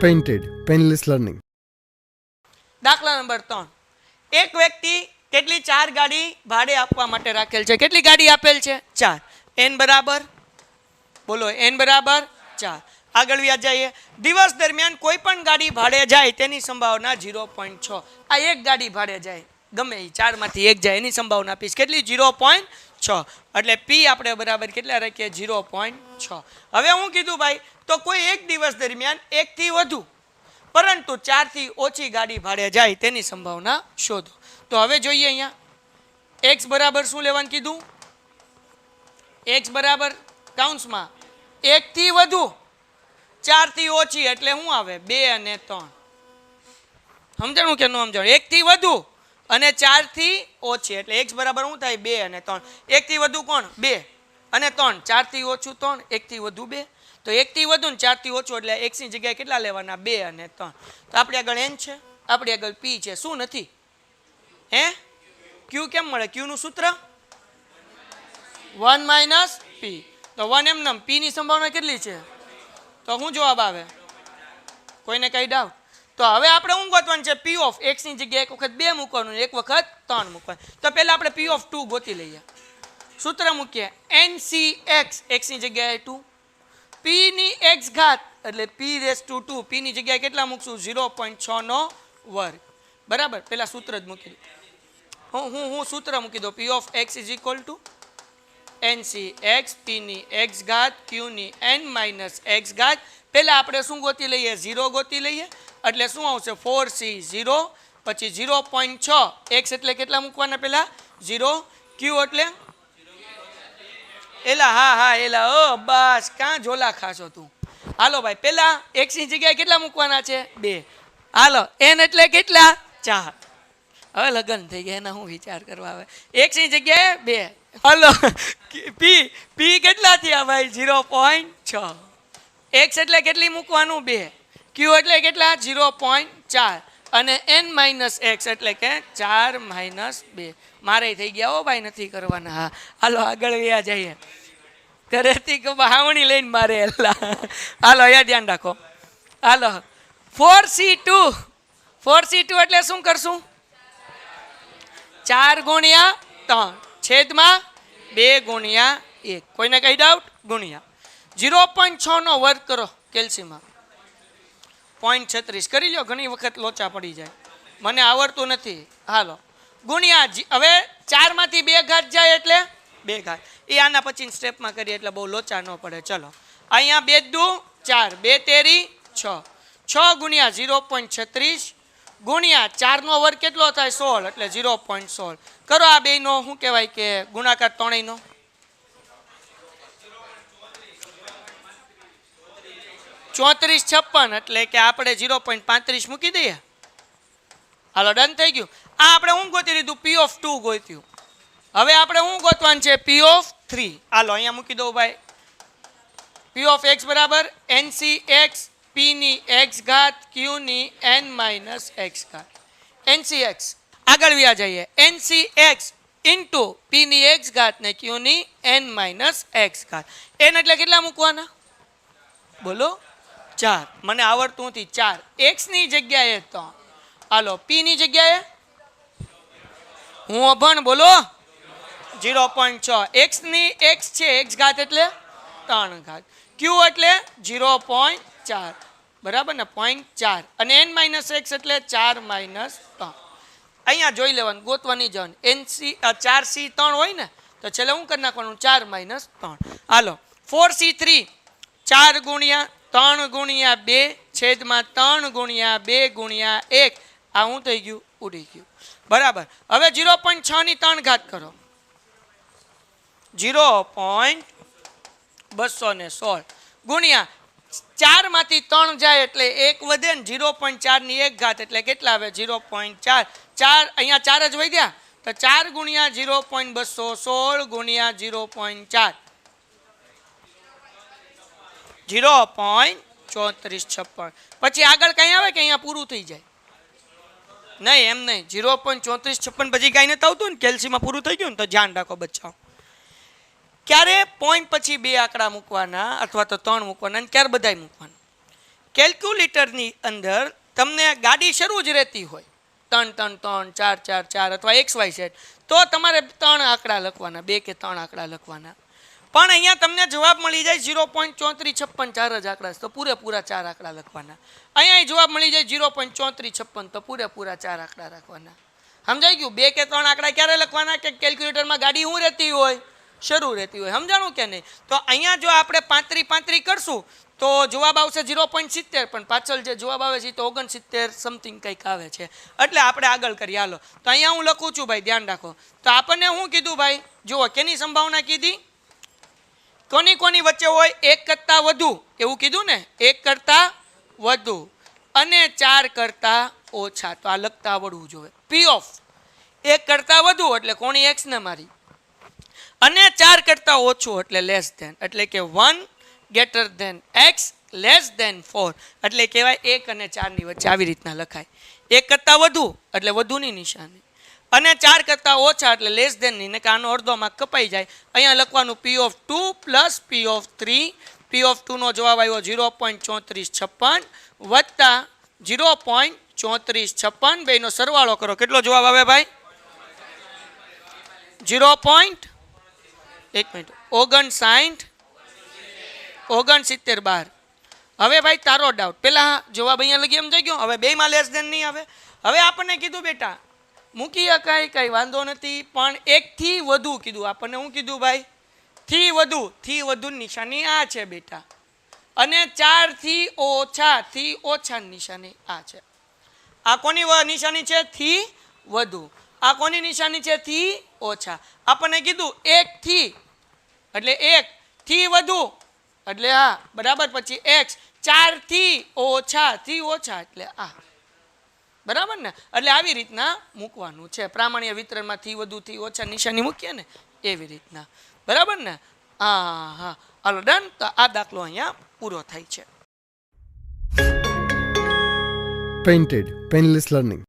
Painted, Painless Learning. દાખલા number 3. એક વ્યક્તિ કેટલી 4 ગાડી ભાડે આપવા માટે રાખેલ છે? કેટલી ગાડી આપેલ છે? 4. n બરાબર બોલો, n બરાબર 4. આગળ વ્યાજ જઈએ. દિવસ દરમિયાન કોઈ પણ ગાડી ભાડે જાય તેની સંભાવના 0.6. આ એક ગાડી ભાડે જાય, ગમે એ 4 માંથી એક જાય, એની સંભાવના આપીશ કેટલી? 0.6. એટલે p આપણે બરાબર કેટલા રાખીએ? 0.6. હવે હું કીધું ભાઈ, તો કોઈ એક દિવસ દરમિયાન 1 થી વધુ પરંતુ 4 થી ઓછી ગાડી ભાડે જાય તેની સંભાવના શોધો. તો હવે જોઈએ અહીંયા x બરાબર શું લેવાનું કીધું? x બરાબર કૌંસમાં 1 થી વધુ 4 થી ઓછી એટલે શું આવે? 2 અને 3. સમજાણું કે ન સમજાણું? 1 થી વધુ અને 4 થી ઓછી એટલે x બરાબર શું થાય? 2 અને 3. 1 થી વધુ કોણ? 2 અને 3. 4 થી ઓછું 3, 1 થી વધુ 2. તો 1 થી વધુ ને 4 થી ઓછું એટલે x ની જગ્યાએ કેટલા લેવાના? 2 અને 3. તો આપણી આગળ n છે, આપણી આગળ p છે. શું નથી? હે q કેમ મળે? q નું સૂત્ર 1 - p. તો 1 એમ p ની સંભાવના કેટલી છે? તો શું જવાબ આવે? કોઈને કઈ ડાઉટ? તો હવે આપણે શું ગોતવાનું છે? p ઓફ x ની જગ્યાએ એક વખત 2 મૂકવાનું, એક વખત 3 મૂકવાનું. તો પહેલા આપણે p ઓફ 2 ગોતી લઈએ. સૂત્ર મૂકીએ ncx, x ની જગ્યાએ 2, p ની x ઘાત એટલે p⁻². p ની જગ્યાએ કેટલા મૂકશું? 0.6 નો વર્ગ. બરાબર, પહેલા સૂત્ર જ મૂકી દો. હું સૂત્ર મૂકી દો. p of x is equal to ncx, p ની x ઘાત, q ની n - x ઘાત. પહેલા આપણે શું ગોતી લઈએ? 0 ગોતી લઈએ. એટલે શું આવશે? 4c 0, પછી 0.6. x એટલે કેટલા મૂકવાના? પહેલા 0. q એટલે એલા, હા એલા, બસ કાં ઝોલા ખાશો તું? હાલો ભાઈ, પહેલા x ની જગ્યાએ કેટલા મૂકવાના છે? 2. હાલો, n એટલે કેટલા? 4. હવે લગ્ન થઈ ગયા, એના હું વિચાર કરવા આવે. x ની જગ્યાએ 2. હાલો, p કેટલા થયા ભાઈ? 0.6. x એટલે કેટલી મૂકવાનું? 2. q એટલે કેટલા? 0.4. અને n - x એટલે કે 4 - 2. મારે થઈ ગયા હો ભાઈ, નથી કરવાના. હા હાલો આગળ વ્યા જઈએ. ઘરેથી બહાવણી લઈને મારે એલા. હાલો અહીંયા ધ્યાન રાખો. હાલો 4c2 એટલે શું કરશું? 4 × 3 છેદમાં 2 × 1. કોઈને કઈ ડાઉટ? ગુણ્યા 0.6 નો વર્ગ કરો કેલ્સીમાં 0.36 કરી લો. ઘણી વખત લોચા પડી જાય, મને આવડતું નથી. હાલો ગુણ્યા હવે 4 માંથી 2 ઘાત જાય એટલે 2 ઘાત. એ આના પછી સ્ટેપમાં કરીએ એટલે બહુ લોચા ન પડે. ચલો અહીંયા 2 દુ 4, 2 તેરી 6, 6 ગુણ્યા 0.36 ગુણ્યા 4 નો વર્ગ કેટલો થાય? 16 એટલે 0.16. કરો આ બે નો શું કહેવાય કે ગુણાકાર ત્રણેયનો. ચોત્રીસ 56 એટલે કે આપણે 0.35 મૂકી દઈએ. હાલો ડન થઈ ગયું. આ આપણે શું ગોતી લીધું? p of 2 ગોત્યું. હવે આપણે શું ગોતવાનું છે? p of 3. હાલો અહીંયા મૂકી દો ભાઈ. p ઓફ x બરાબર ncx, p ની x ઘાત, q ની n - x ઘાત. ncx આગળ વ્યા જઈએ. ncx ઇન્ટુ p ની x ઘાત ને q ની n - x ઘાત. n એટલે કેટલા મૂકવાના? બોલો 4. મને આવડતું નથી. 4 x ની જગ્યાએ 3. હાલો p ની જગ્યાએ હું અભણ, બોલો 0.6. x ની x છે, x ઘાત એટલે 3 ઘાત. q એટલે 0.4 બરાબર ને, 0.4. અને n - x એટલે 4 - 3. અહીંયા જોઈ લેવાનું, ગોતવાની જવાનું. nc 4c3 હોય ને તો છેલ્લે શું કરી નાખવાનું? 4 - 3. હાલો 4c3 4 ગુણ્યા 3 ગુણ્યા 2 છેદમાં 3 ગુણ્યા 2 ગુણ્યા 1. આ શું થઈ ગયું? ઉડી ગયું. બરાબર. હવે 0.6 ની 3 ઘાત કરો. 0.216 ગુણ્યા 4 માંથી 3 જાય એટલે 1 વધે ને 0.4 ની 1 ઘાત એટલે કેટલા આવે? 0.4. 4 અહીંયા 4 જ વધ્યા તો 4 ગુણ્યા 0.216 ગુણ્યા 0.4 0.3456. પછી આગળ કઈ આવે કે અહીંયા પૂરું થઈ જાય? નહીં, એમ નહીં. 0.3456 પછી કાંઈ નથી આવતું ને, કેલ્સીમાં પૂરું થઈ ગયું ને. તો ધ્યાન રાખો બચ્ચાઓ, ક્યારે પોઈન્ટ પછી 2 આંકડા મૂકવાના અથવા તો 3 મૂકવાના, અને ક્યારે બધાય મૂકવાના. કેલ્ક્યુલેટરની અંદર તમને ગાડી શરૂ જ રહેતી હોય 3 3 3 4 4 4 અથવા XYZ, તો તમારે 3 આંકડા લખવાના, 2 કે 3 આંકડા લખવાના. પણ અહીંયા તમને જવાબ મળી જાય 0.3456, 4 જ આંકડા, તો પૂરેપૂરા 4 આંકડા લખવાના. અહીંયા જવાબ મળી જાય 0.3456, તો પૂરેપૂરા 4 આંકડા રાખવાના. સમજાઈ ગયું? 2 કે 3 આંકડા ક્યારે લખવાના? કે કેલ્ક્યુલેટરમાં ગાડી શું રહેતી હોય? શરૂ રહેતી હોય. સમજાણું કે નહીં? તો અહીંયા જો આપણે 35 કરશું તો જવાબ આવશે 0.70, પણ પાછળ જે જવાબ આવે છે તો 69 સમથિંગ કંઈક આવે છે. એટલે આપણે આગળ કરીએ. હાલો, તો અહીંયા હું લખું છું ભાઈ, ધ્યાન રાખો. તો આપણને શું કીધું ભાઈ? જુઓ, કેની સંભાવના કીધી? કોની વચ્ચે હોય? 1 કરતાં વધુ, એવું કીધું ને? 1 કરતાં વધુ અને 4 કરતાં ઓછા. તો આ લખતા આવડવું જોઈએ. P ઓફ 1 કરતાં વધુ એટલે કોની? X ને મારી, અને 4 કરતાં ઓછું એટલે લેસ ધેન, એટલે કે 1 greater than x less than 4, એટલે કહેવાય 1 અને 4 ની વચ્ચે. આવી રીતના લખાય. 1 કરતાં વધુ એટલે વધુની નિશાની, અને 4 કરતાં ઓછા એટલે લેસ ધેનની, ને આનો અડધો માર્ક કપાઈ જાય. અહીંયા લખવાનું P of 2 plus P of 3. P of 2 નો જવાબ આવ્યો 0.3456 વત્તા 0.3456, બેનો સરવાળો કરો. કેટલો જવાબ આવે ભાઈ? 69 બાર. હવે ભાઈ તારો ડાઉટ, પેલા જવાબ અહીંયા લગી એમ થઈ ગયો. હવે બેમાં લેસ ધેન નહીં આવે. હવે આપણને કીધું બેટા મૂકી શકાય, કઈ વાંધો નથી, પણ 1 થી વધુ કીધું. આપણને શું કીધું ભાઈ? થી વધુ નિશાની આ છે બેટા, અને 4 થી ઓછા નિશાની આ છે. આ કોની નિશાની છે? થી વધુ. આ કોની નિશાની છે? થી ઓછા. આપણને કીધું 1 થી એટલે 1 થી વધુ એટલે આ બરાબર, પછી x 4 થી ઓછા એટલે આ, બરાબર ને? એટલે આવી રીતના મૂકવાનું છે. પ્રામાણ્ય વિતરણમાં થી વધુ થી ઓછા નિશાની મૂકીએ ને એવી રીતના, બરાબર ને? હા, હાલો ડન. તો આ દાખલો અહીંયા પૂરો થાય છે. Painted, Painless Learning.